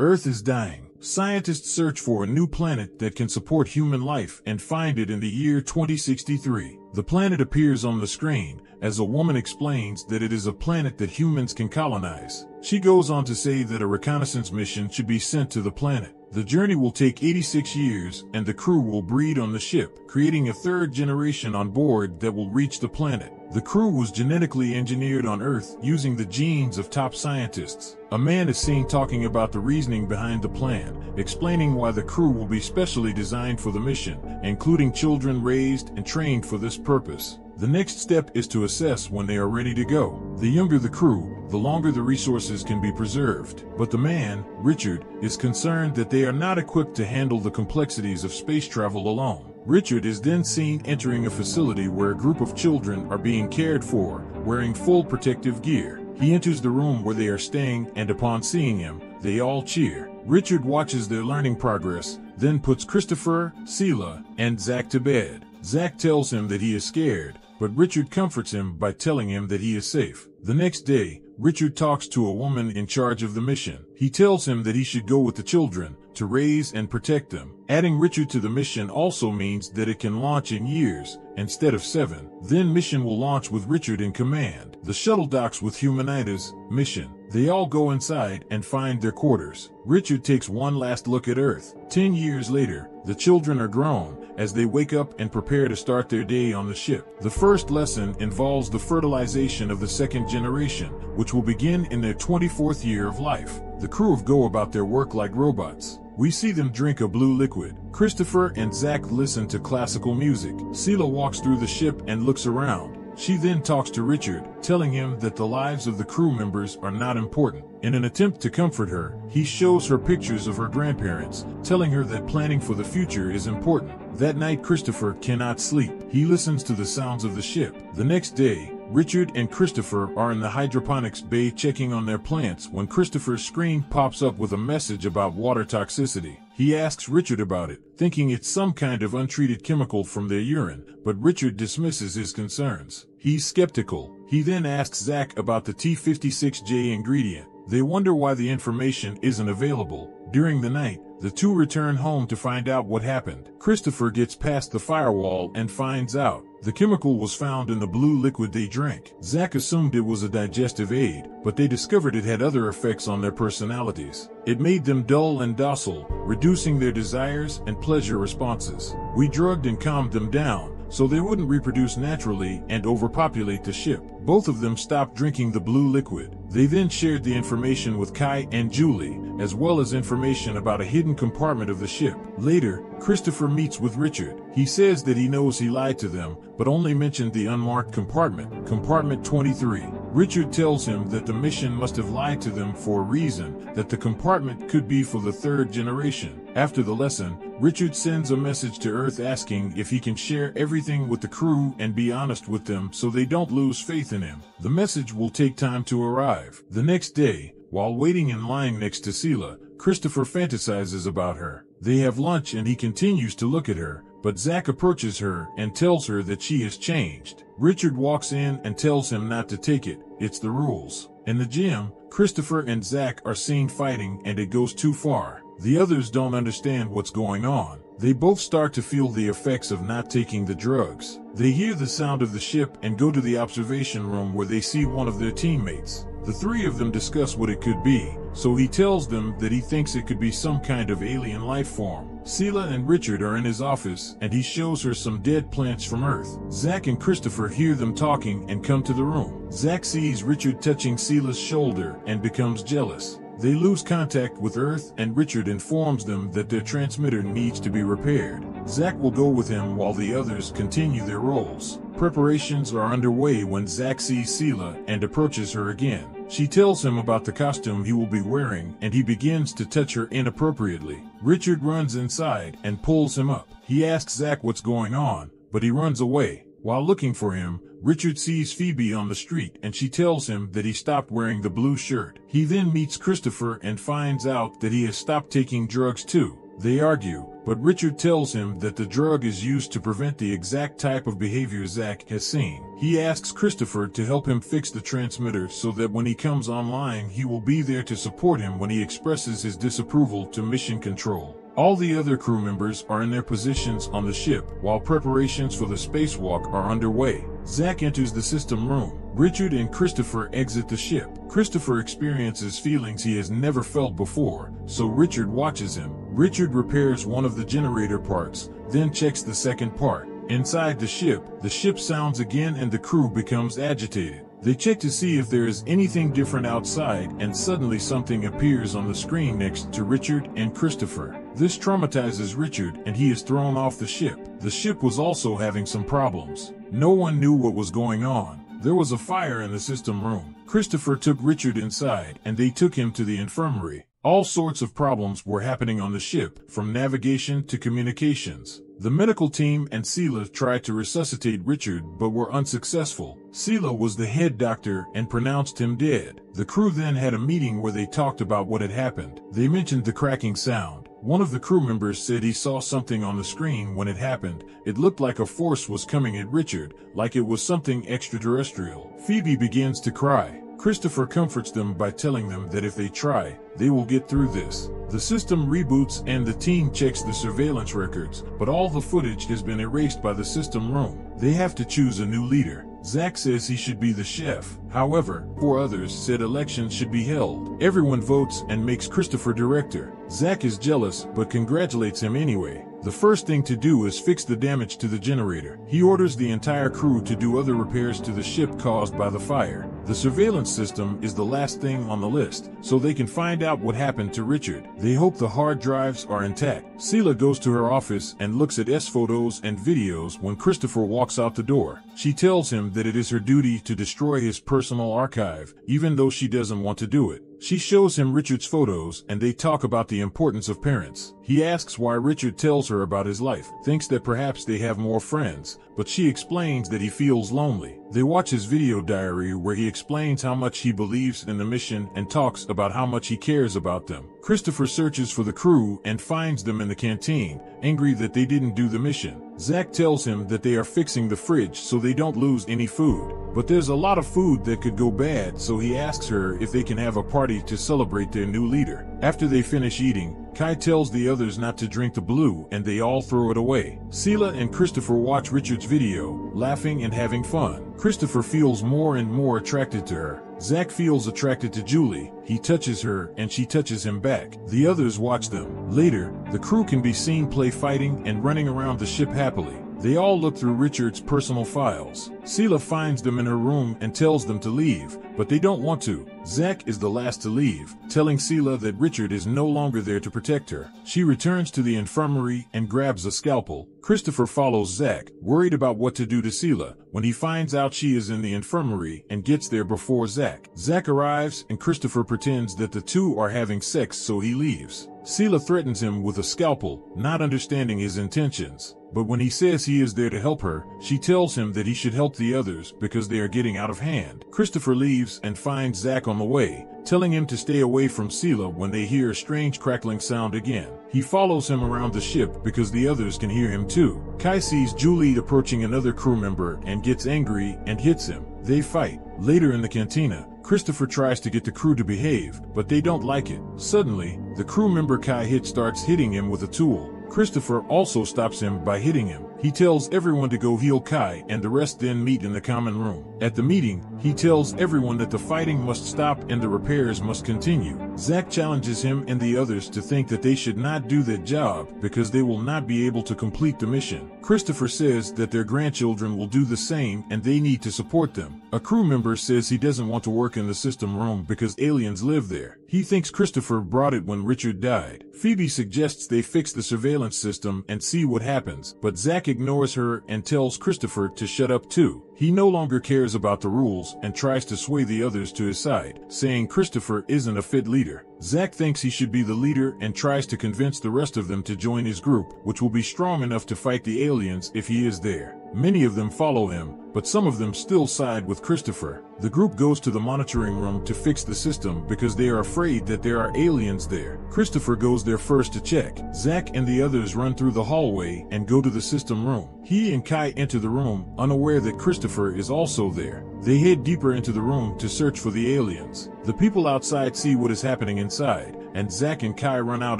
Earth is dying. Scientists search for a new planet that can support human life and find it in the year 2063. The planet appears on the screen as a woman explains that it is a planet that humans can colonize. She goes on to say that a reconnaissance mission should be sent to the planet. The journey will take 86 years and the crew will breed on the ship, creating a third generation on board that will reach the planet. The crew was genetically engineered on Earth using the genes of top scientists. A man is seen talking about the reasoning behind the plan, explaining why the crew will be specially designed for the mission, including children raised and trained for this purpose. The next step is to assess when they are ready to go. The younger the crew, the longer the resources can be preserved. But the man, Richard, is concerned that they are not equipped to handle the complexities of space travel alone. Richard is then seen entering a facility where a group of children are being cared for, wearing full protective gear. He enters the room where they are staying, and upon seeing him, they all cheer. Richard watches their learning progress, then puts Christopher, Sela, and Zach to bed. Zach tells him that he is scared, but Richard comforts him by telling him that he is safe. The next day, Richard talks to a woman in charge of the mission. He tells him that he should go with the children to raise and protect them. Adding Richard to the mission also means that it can launch in years instead of 7. Then mission will launch with Richard in command. The shuttle docks with Humanida's mission. They all go inside and find their quarters. Richard takes one last look at Earth. 10 years later, the children are grown as they wake up and prepare to start their day on the ship. The first lesson involves the fertilization of the second generation, which will begin in their 24th year of life. The crew go about their work like robots. We see them drink a blue liquid. Christopher and Zach listen to classical music. Sela walks through the ship and looks around. She then talks to Richard, telling him that the lives of the crew members are not important. In an attempt to comfort her, he shows her pictures of her grandparents, telling her that planning for the future is important. That night, Christopher cannot sleep. He listens to the sounds of the ship. The next day, Richard and Christopher are in the hydroponics bay checking on their plants when Christopher's screen pops up with a message about water toxicity. He asks Richard about it, thinking it's some kind of untreated chemical from their urine, but Richard dismisses his concerns. He's skeptical. He then asks Zach about the T56J ingredient. They wonder why the information isn't available. During the night, the two return home to find out what happened. Christopher gets past the firewall and finds out the chemical was found in the blue liquid they drank. Zach assumed it was a digestive aid, but they discovered it had other effects on their personalities. It made them dull and docile, reducing their desires and pleasure responses. We drugged and calmed them down so they wouldn't reproduce naturally and overpopulate the ship. Both of them stopped drinking the blue liquid. They then shared the information with Kai and Julie, as well as information about a hidden compartment of the ship. Later, Christopher meets with Richard. He says that he knows he lied to them, but only mentioned the unmarked compartment, compartment 23. Richard tells him that the mission must have lied to them for a reason, that the compartment could be for the third generation. After the lesson, Richard sends a message to Earth asking if he can share everything with the crew and be honest with them so they don't lose faith in him. The message will take time to arrive. The next day, while waiting in line next to Sela, Christopher fantasizes about her. They have lunch and he continues to look at her, but Zach approaches her and tells her that she has changed. Richard walks in and tells him not to take it. It's the rules. In the gym, Christopher and Zach are seen fighting and it goes too far. The others don't understand what's going on. They both start to feel the effects of not taking the drugs. They hear the sound of the ship and go to the observation room where they see one of their teammates. The three of them discuss what it could be, so he tells them that he thinks it could be some kind of alien life form. Sela and Richard are in his office, and he shows her some dead plants from Earth. Zach and Christopher hear them talking and come to the room. Zach sees Richard touching Sela's shoulder and becomes jealous. They lose contact with Earth and Richard informs them that their transmitter needs to be repaired. Zach will go with him while the others continue their roles. Preparations are underway when Zach sees Sela and approaches her again. She tells him about the costume he will be wearing and he begins to touch her inappropriately. Richard runs inside and pulls him up. He asks Zach what's going on, but he runs away. While looking for him, Richard sees Phoebe on the street and she tells him that he stopped wearing the blue shirt. He then meets Christopher and finds out that he has stopped taking drugs too. They argue, but Richard tells him that the drug is used to prevent the exact type of behavior Zack has seen. He asks Christopher to help him fix the transmitter so that when he comes online he will be there to support him when he expresses his disapproval to Mission Control. All the other crew members are in their positions on the ship, while preparations for the spacewalk are underway. Zack enters the system room. Richard and Christopher exit the ship. Christopher experiences feelings he has never felt before, so Richard watches him. Richard repairs one of the generator parts, then checks the second part. Inside the ship sounds again and the crew becomes agitated. They check to see if there is anything different outside, and suddenly something appears on the screen next to Richard and Christopher. This traumatizes Richard and he is thrown off the ship. The ship was also having some problems. No one knew what was going on. There was a fire in the system room. Christopher took Richard inside and they took him to the infirmary. All sorts of problems were happening on the ship, from navigation to communications. The medical team and Sela tried to resuscitate Richard but were unsuccessful. Sela was the head doctor and pronounced him dead. The crew then had a meeting where they talked about what had happened. They mentioned the cracking sound. One of the crew members said he saw something on the screen when it happened. It looked like a force was coming at Richard, like it was something extraterrestrial. Phoebe begins to cry. Christopher comforts them by telling them that if they try, they will get through this. The system reboots and the team checks the surveillance records, but all the footage has been erased by the system room. They have to choose a new leader. Zack says he should be the chef. However, 4 others said elections should be held. Everyone votes and makes Christopher director. Zack is jealous but congratulates him anyway. The first thing to do is fix the damage to the generator. He orders the entire crew to do other repairs to the ship caused by the fire. The surveillance system is the last thing on the list, so they can find out what happened to Richard. They hope the hard drives are intact. Sela goes to her office and looks at photos and videos when Christopher walks out the door. She tells him that it is her duty to destroy his personal archive, even though she doesn't want to do it. She shows him Richard's photos and they talk about the importance of parents. He asks why Richard tells her about his life, thinks that perhaps they have more friends, but she explains that he feels lonely. They watch his video diary where he explains how much he believes in the mission and talks about how much he cares about them. Christopher searches for the crew and finds them in the canteen, angry that they didn't do the mission. Zack tells him that they are fixing the fridge so they don't lose any food. But there's a lot of food that could go bad, so he asks her if they can have a party to celebrate their new leader. After they finish eating, Kai tells the others not to drink the blue and they all throw it away. Sela and Christopher watch Richard's video, laughing and having fun. Christopher feels more and more attracted to her. Zack feels attracted to Julie. He touches her and she touches him back. The others watch them. Later, the crew can be seen play fighting and running around the ship happily. They all look through Richard's personal files. Sela finds them in her room and tells them to leave, but they don't want to. Zack is the last to leave, telling Sela that Richard is no longer there to protect her. She returns to the infirmary and grabs a scalpel. Christopher follows Zack, worried about what to do to Sela, when he finds out she is in the infirmary and gets there before Zack. Zack arrives and Christopher pretends that the two are having sex, so he leaves. Sela threatens him with a scalpel, not understanding his intentions. But when he says he is there to help her, she tells him that he should help the others because they are getting out of hand. Christopher leaves and finds Zack on the way, telling him to stay away from Sela when they hear a strange crackling sound again. He follows him around the ship because the others can hear him too. Kai sees Julie approaching another crew member and gets angry and hits him. They fight. Later in the cantina, Christopher tries to get the crew to behave, but they don't like it. Suddenly, the crew member Kai starts hitting him with a tool. Christopher also stops him by hitting him. He tells everyone to go heal Kai and the rest then meet in the common room. At the meeting, he tells everyone that the fighting must stop and the repairs must continue. Zack challenges him and the others to think that they should not do that job because they will not be able to complete the mission. Christopher says that their grandchildren will do the same and they need to support them. A crew member says he doesn't want to work in the system room because aliens live there. He thinks Christopher brought it when Richard died. Phoebe suggests they fix the surveillance system and see what happens, but Zack ignores her and tells Christopher to shut up too. He no longer cares about the rules and tries to sway the others to his side, saying Christopher isn't a fit leader. Zack thinks he should be the leader and tries to convince the rest of them to join his group, which will be strong enough to fight the aliens if he is there. Many of them follow him, but some of them still side with Christopher. The group goes to the monitoring room to fix the system because they are afraid that there are aliens there. Christopher goes there first to check. Zach and the others run through the hallway and go to the system room. He and Kai enter the room, unaware that Christopher is also there. They head deeper into the room to search for the aliens. The people outside see what is happening inside, and Zach and Kai run out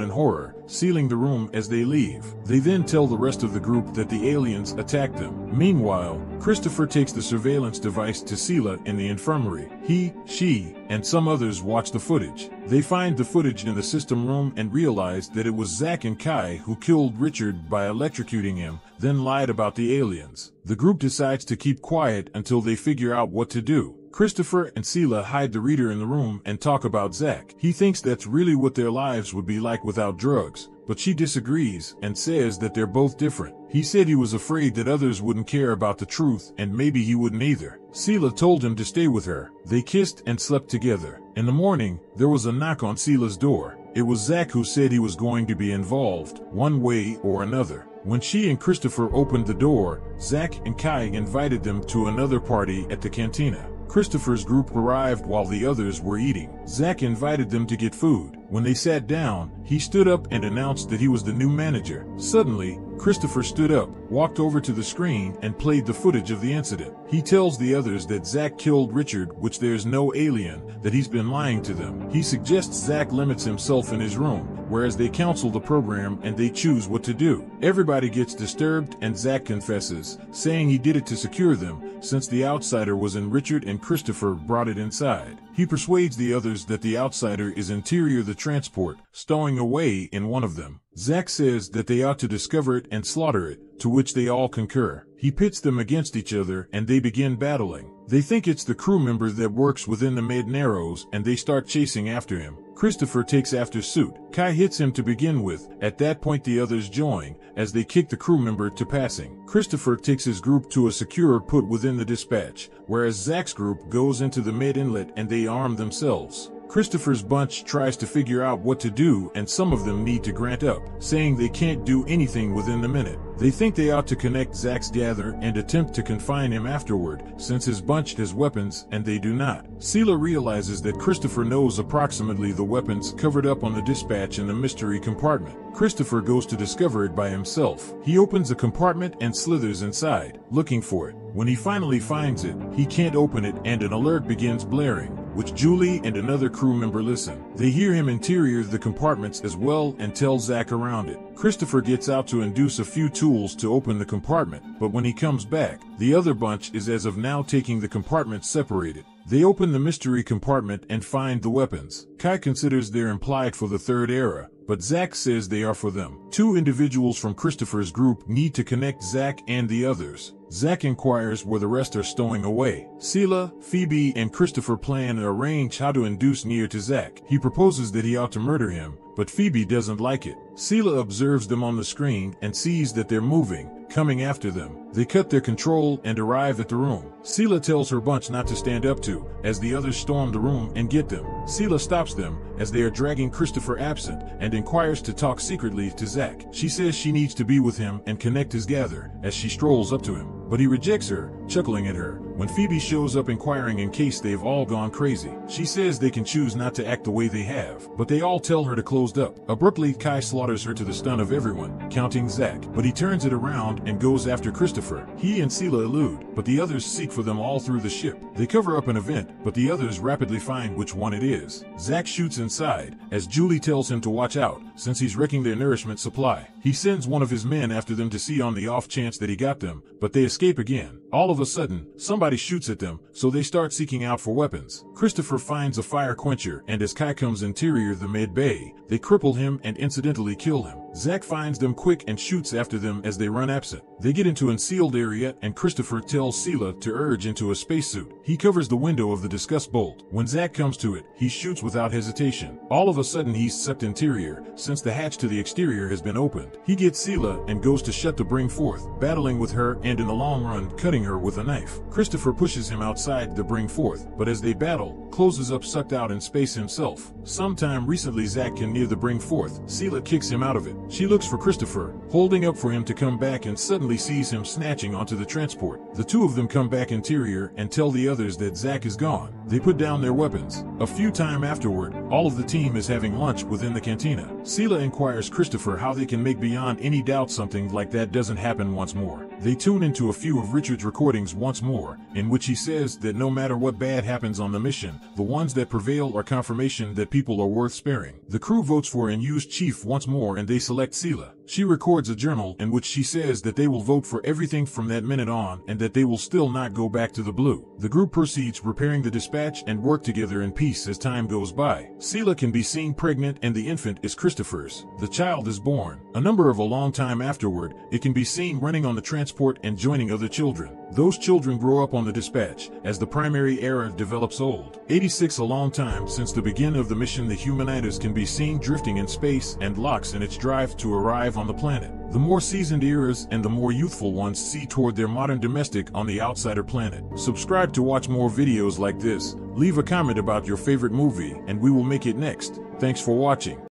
in horror, sealing the room as they leave. They then tell the rest of the group that the aliens attacked them. Meanwhile, Christopher takes the surveillance device to Sela in the infirmary. He, she, and some others watch the footage. They find the footage in the system room and realize that it was Zach and Kai who killed Richard by electrocuting him, then lied about the aliens. The group decides to keep quiet until they figure out what to do. Christopher and Sela hide the reader in the room and talk about Zach. He thinks that's really what their lives would be like without drugs, but she disagrees and says that they're both different. He said he was afraid that others wouldn't care about the truth and maybe he wouldn't either. Sela told him to stay with her. They kissed and slept together. In the morning, there was a knock on Sela's door. It was Zach who said he was going to be involved, one way or another. When she and Christopher opened the door, Zach and Kai invited them to another party at the cantina. Christopher's group arrived while the others were eating. Zach invited them to get food. When they sat down, he stood up and announced that he was the new manager. Suddenly, Christopher stood up, walked over to the screen, and played the footage of the incident. He tells the others that Zach killed Richard, which there's no alien, that he's been lying to them. He suggests Zach limits himself in his room, whereas they counsel the program and they choose what to do. Everybody gets disturbed and Zach confesses, saying he did it to secure them, since the outsider was in Richard and Christopher brought it inside. He persuades the others that the outsider is interior the transport, stowing away in one of them. Zach says that they ought to discover it and slaughter it, to which they all concur. He pits them against each other and they begin battling. They think it's the crew member that works within the Narrows and they start chasing after him. Christopher takes after suit. Kai hits him to begin with. At that point the others join, as they kick the crew member to passing. Christopher takes his group to a secure put within the dispatch, whereas Zach's group goes into the med inlet and they arm themselves. Christopher's bunch tries to figure out what to do and some of them need to grant up, saying they can't do anything within the minute. They think they ought to connect Zach's gather and attempt to confine him afterward, since his bunch has weapons and they do not. Sela realizes that Christopher knows approximately the weapons covered up on the dispatch in the mystery compartment. Christopher goes to discover it by himself. He opens a compartment and slithers inside, looking for it. When he finally finds it, he can't open it and an alert begins blaring, which Julie and another crew member listen. They hear him interior the compartments as well and tell Zach around it. Christopher gets out to induce a few tools to open the compartment, but when he comes back, the other bunch is as of now taking the compartments separated. They open the mystery compartment and find the weapons. Kai considers they're implied for the third era, but Zach says they are for them. Two individuals from Christopher's group need to connect Zach and the others. Zach inquires where the rest are stowing away. Sela, Phoebe, and Christopher plan to arrange how to induce Near to Zach. He proposes that he ought to murder him, but Phoebe doesn't like it. Sela observes them on the screen and sees that they're moving, coming after them. They cut their control and arrive at the room. Sela tells her bunch not to stand up to, as the others storm the room and get them. Sela stops them, as they are dragging Christopher absent, and inquires to talk secretly to Zach. She says she needs to be with him and connect his gather, as she strolls up to him. But he rejects her, chuckling at her. When Phoebe shows up inquiring in case they've all gone crazy, she says they can choose not to act the way they have, but they all tell her to close up. Abruptly, Kai slaughters her to the stun of everyone, counting Zach, but he turns it around and goes after Christopher. He and Sela elude, but the others seek for them all through the ship. They cover up an event, but the others rapidly find which one it is. Zach shoots inside, as Julie tells him to watch out, since he's wrecking their nourishment supply. He sends one of his men after them to see on the off chance that he got them, but they escape again. All of a sudden, somebody shoots at them, so they start seeking out for weapons. Christopher finds a fire quencher, and as Kai comes interior the med bay, they cripple him and incidentally kill him. Zach finds them quick and shoots after them as they run absent. They get into an unsealed area and Christopher tells Sela to urge into a spacesuit. He covers the window of the discuss bolt. When Zach comes to it, he shoots without hesitation. All of a sudden he's sucked interior, since the hatch to the exterior has been opened. He gets Sela and goes to shut the bring forth, battling with her and in the long run cutting her with a knife. Christopher pushes him outside the bring forth, but as they battle, closes up sucked out in space himself. Sometime recently Zach can near the bring forth. Sela kicks him out of it. She looks for Christopher, holding up for him to come back, and suddenly sees him snatching onto the transport. The two of them come back interior and tell the others that Zack is gone. They put down their weapons. A few time afterward, all of the team is having lunch within the cantina. Sela inquires Christopher how they can make beyond any doubt something like that doesn't happen once more. They tune into a few of Richard's recordings once more, in which he says that no matter what bad happens on the mission, the ones that prevail are confirmation that people are worth sparing. The crew votes for and use Chief once more, and they select Sela. She records a journal in which she says that they will vote for everything from that minute on and that they will still not go back to the blue. The group proceeds repairing the dispatch and work together in peace as time goes by. Sela can be seen pregnant and the infant is Christopher's. The child is born. A long time afterward, it can be seen running on the transport and joining other children. Those children grow up on the dispatch as the primary era develops old. 86 a long time since the beginning of the mission, the Humanitas can be seen drifting in space and locks in its drive to arrive on the planet. The more seasoned eras and the more youthful ones see toward their modern domestic on the outsider planet. Subscribe to watch more videos like this, leave a comment about your favorite movie, and we will make it next. Thanks for watching.